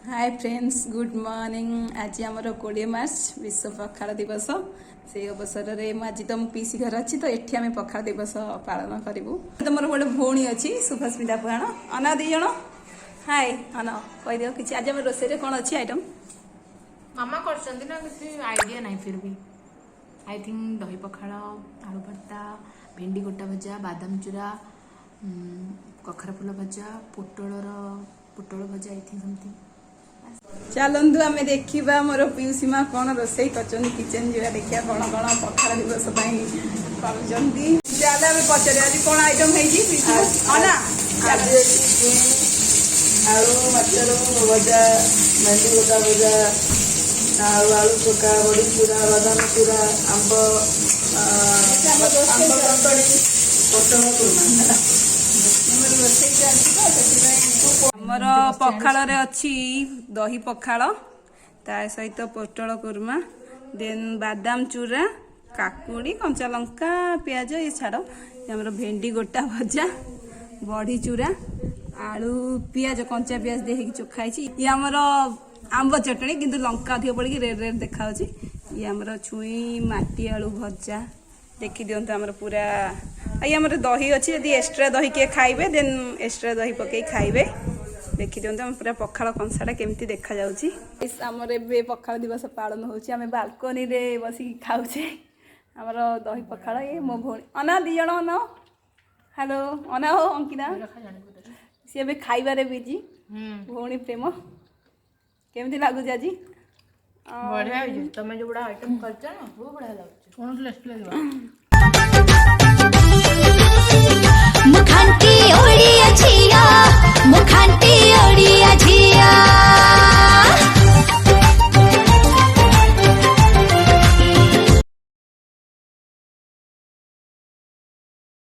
Hi friends good morning. आज आमर 20 मार्च विश्व पखाड़ दिवस। से अवसर में आज तो पीसी घर अच्छी तो ये आम पखाड़ दिवस पालन करूँ। तुम गोटे भौणी अच्छी शुभस्मिता पुराण अना दी जन। हाय अना कहीदिव कि आज आम रोषे कौन अच्छी आइटम मामा कर किसी आइडिया नहीं फिर भी आई थिंक दही पखाड़ आलू भर्ता भेंडी गोटा भजा बादाम चूरा कखरा फूल भजा पोटल भजा आई थिंक समथिंग। चलतु आम देखा मोर पीयूसी माँ कौन रोसे कर किचेन जा देखिए कौन कौन पखाड़ दिवस कर पचार आज कौन आइटम है आलू मटर भजा भेंडी गोटा भजा आलू चोखा बड़ी चूरा बादाम चूरा आंब ककड़ी पोटल कुर्मा आमर पखाड़ अच्छी दही पखाड़ ता सहित पोटल कुर्मा देन बादाम चूरा काकुड़ी कंचा लंका पियाज ये छाड़ आमर भेंडी गोटा भजा बड़ी चूरा आलू पियाज कंचा पियाज देखिए चोखाई ये आमर आंब चटणी किंतु लंका अधिक पड़ी रेड रेड देखा ये आमर छुई माटी आलू भजा देखी दिंतु आमर पूरा ये आमर दही अच्छी यदि एक्सट्रा दही किए खाइबे देन एक्सट्रा दही पकई खाइबे देखी दिंतु आम पूरा पखाड़ कंसाटा केमती देखा जाउची। आमर ए पखाड़ दिवस पालन होची आम बालकनी रे बसिक खाऊचे आमर दही पखाड़ ये मो भौणी अना दी जण अना हेलो अना हो अंकिता सी ए खाइबारे बिजी भौणी प्रेम केमती लगुच आज बढ़िया तुम जो बड़ा आइटम करछ ना वो बढ़िया लागछ कौन टेस्ट लागबा मुखांती ओडिया झिया मुखांती ओडिया झिया।